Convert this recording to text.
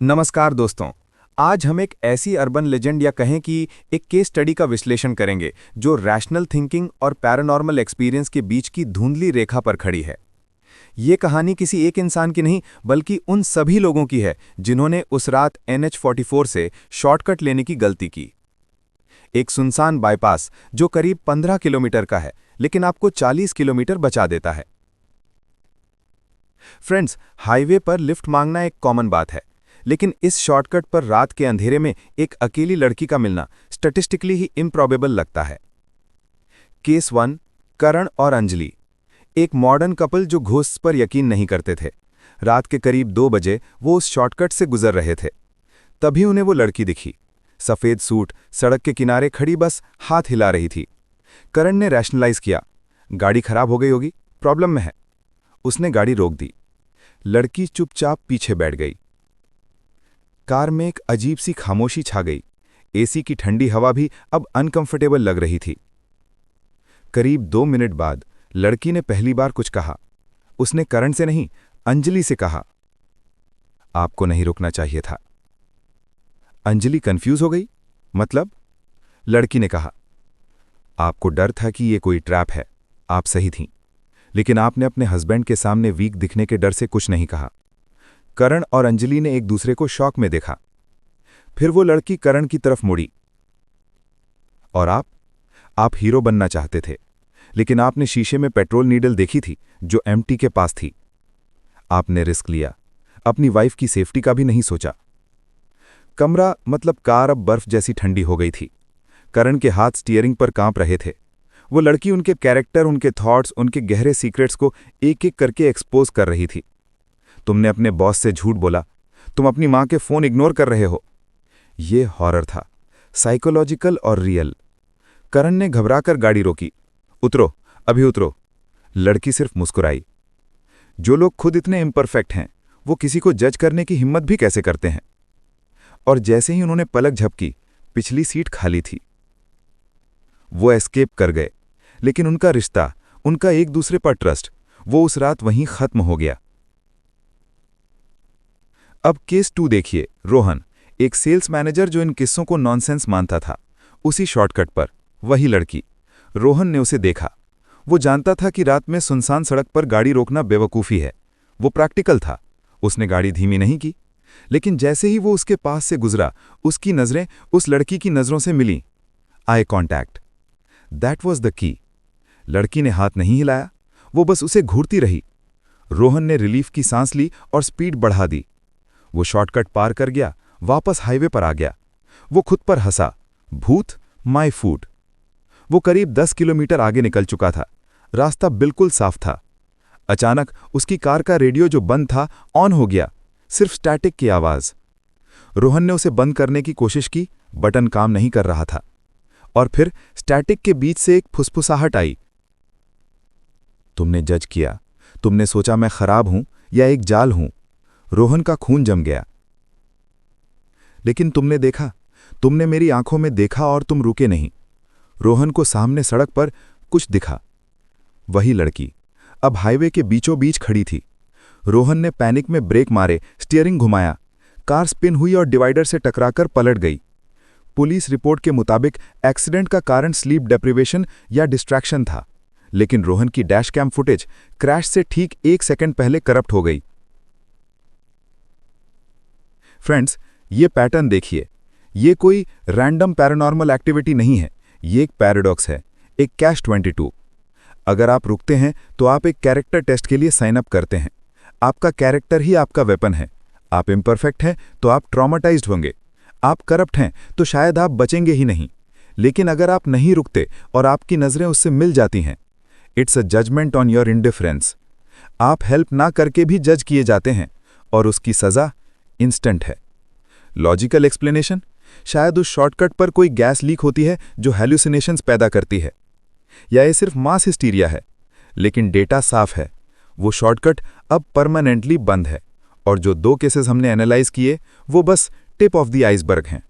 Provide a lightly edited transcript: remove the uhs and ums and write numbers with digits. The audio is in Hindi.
नमस्कार दोस्तों। आज हम एक ऐसी अर्बन लेजेंड या कहें कि एक केस स्टडी का विश्लेषण करेंगे जो रैशनल थिंकिंग और पैरानॉर्मल एक्सपीरियंस के बीच की धुंधली रेखा पर खड़ी है। ये कहानी किसी एक इंसान की नहीं बल्कि उन सभी लोगों की है जिन्होंने उस रात NH44 से शॉर्टकट लेने की गलती की। एक सुनसान बाईपास जो करीब 15 किलोमीटर का है लेकिन आपको 40 किलोमीटर बचा देता है। फ्रेंड्स, हाईवे पर लिफ्ट मांगना एक कॉमन बात है, लेकिन इस शॉर्टकट पर रात के अंधेरे में एक अकेली लड़की का मिलना स्टैटिस्टिकली ही इम्प्रॉबेबल लगता है। केस 1, करण और अंजलि, एक मॉडर्न कपल जो घोस्ट पर यकीन नहीं करते थे। रात के करीब 2 बजे वो उस शॉर्टकट से गुजर रहे थे। तभी उन्हें वो लड़की दिखी। सफ़ेद सूट, सड़क के किनारे खड़ी, बस हाथ हिला रही थी। करण ने रैशनलाइज किया, गाड़ी खराब हो गई होगी, प्रॉब्लम में है। उसने गाड़ी रोक दी। लड़की चुपचाप पीछे बैठ गई। कार में एक अजीब सी खामोशी छा गई। एसी की ठंडी हवा भी अब अनकंफर्टेबल लग रही थी। करीब 2 मिनट बाद लड़की ने पहली बार कुछ कहा। उसने करण से नहीं, अंजलि से कहा, आपको नहीं रुकना चाहिए था। अंजलि कंफ्यूज हो गई। मतलब? लड़की ने कहा, आपको डर था कि ये कोई ट्रैप है। आप सही थीं, लेकिन आपने अपने हस्बैंड के सामने वीक दिखने के डर से कुछ नहीं कहा। करण और अंजलि ने एक दूसरे को शॉक में देखा। फिर वो लड़की करण की तरफ मुड़ी। और आप हीरो बनना चाहते थे, लेकिन आपने शीशे में पेट्रोल नीडल देखी थी जो एम्प्टी के पास थी। आपने रिस्क लिया, अपनी वाइफ की सेफ्टी का भी नहीं सोचा। कमरा मतलब कार अब बर्फ जैसी ठंडी हो गई थी। करण के हाथ स्टीयरिंग पर कांप रहे थे। वो लड़की उनके कैरेक्टर, उनके थॉट्स, उनके गहरे सीक्रेट्स को एक एक करके एक्सपोज कर रही थी। तुमने अपने बॉस से झूठ बोला, तुम अपनी मां के फोन इग्नोर कर रहे हो। ये हॉरर था, साइकोलॉजिकल और रियल। करण ने घबराकर गाड़ी रोकी। उतरो, अभी उतरो। लड़की सिर्फ मुस्कुराई। जो लोग खुद इतने इम्परफेक्ट हैं, वो किसी को जज करने की हिम्मत भी कैसे करते हैं। और जैसे ही उन्होंने पलक झपकी, पिछली सीट खाली थी। वो एस्केप कर गए, लेकिन उनका रिश्ता, उनका एक दूसरे पर ट्रस्ट, वो उस रात वहीं खत्म हो गया। अब केस 2 देखिए। रोहन, एक सेल्स मैनेजर जो इन किस्सों को नॉनसेंस मानता था। उसी शॉर्टकट पर वही लड़की। रोहन ने उसे देखा। वो जानता था कि रात में सुनसान सड़क पर गाड़ी रोकना बेवकूफ़ी है। वो प्रैक्टिकल था। उसने गाड़ी धीमी नहीं की, लेकिन जैसे ही वो उसके पास से गुजरा, उसकी नज़रें उस लड़की की नज़रों से मिलीं। Eye contact, that was the key. लड़की ने हाथ नहीं हिलाया, वो बस उसे घूरती रही। रोहन ने रिलीफ की सांस ली और स्पीड बढ़ा दी। वो शॉर्टकट पार कर गया, वापस हाईवे पर आ गया। वो खुद पर हंसा, भूत, माय फूड। वो करीब 10 किलोमीटर आगे निकल चुका था। रास्ता बिल्कुल साफ था। अचानक उसकी कार का रेडियो जो बंद था, ऑन हो गया। सिर्फ स्टैटिक की आवाज़। रोहन ने उसे बंद करने की कोशिश की, बटन काम नहीं कर रहा था। और फिर स्टैटिक के बीच से एक फुसफुसाहट आई। तुमने जज किया, तुमने सोचा मैं खराब हूं या एक जाल हूं। रोहन का खून जम गया। लेकिन तुमने देखा, तुमने मेरी आंखों में देखा और तुम रुके नहीं। रोहन को सामने सड़क पर कुछ दिखा। वही लड़की अब हाईवे के बीचों बीच खड़ी थी। रोहन ने पैनिक में ब्रेक मारे, स्टीयरिंग घुमाया। कार स्पिन हुई और डिवाइडर से टकराकर पलट गई। पुलिस रिपोर्ट के मुताबिक एक्सीडेंट का कारण स्लीप डेप्रिवेशन या डिस्ट्रैक्शन था, लेकिन रोहन की डैश कैम फुटेज क्रैश से ठीक 1 सेकंड पहले करप्ट हो गई। फ्रेंड्स, ये पैटर्न देखिए। ये कोई रैंडम पैरानॉर्मल एक्टिविटी नहीं है, ये एक पैराडॉक्स है, एक कैश 22। अगर आप रुकते हैं तो आप एक कैरेक्टर टेस्ट के लिए साइन अप करते हैं। आपका कैरेक्टर ही आपका वेपन है। आप इम्परफेक्ट हैं तो आप ट्रॉमाटाइज्ड होंगे। आप करप्ट हैं तो शायद आप बचेंगे ही नहीं। लेकिन अगर आप नहीं रुकते और आपकी नज़रें उससे मिल जाती हैं, it's a judgement on your indifference. आप हेल्प ना करके भी जज किए जाते हैं और उसकी सज़ा इंस्टेंट है। लॉजिकल एक्सप्लेनेशन, शायद उस शॉर्टकट पर कोई गैस लीक होती है जो हैल्यूसिनेशंस पैदा करती है, या ये सिर्फ मास हिस्टीरिया है। लेकिन डेटा साफ है, वो शॉर्टकट अब परमानेंटली बंद है और जो 2 केसेस हमने एनालाइज किए वो बस टिप ऑफ द आइसबर्ग हैं।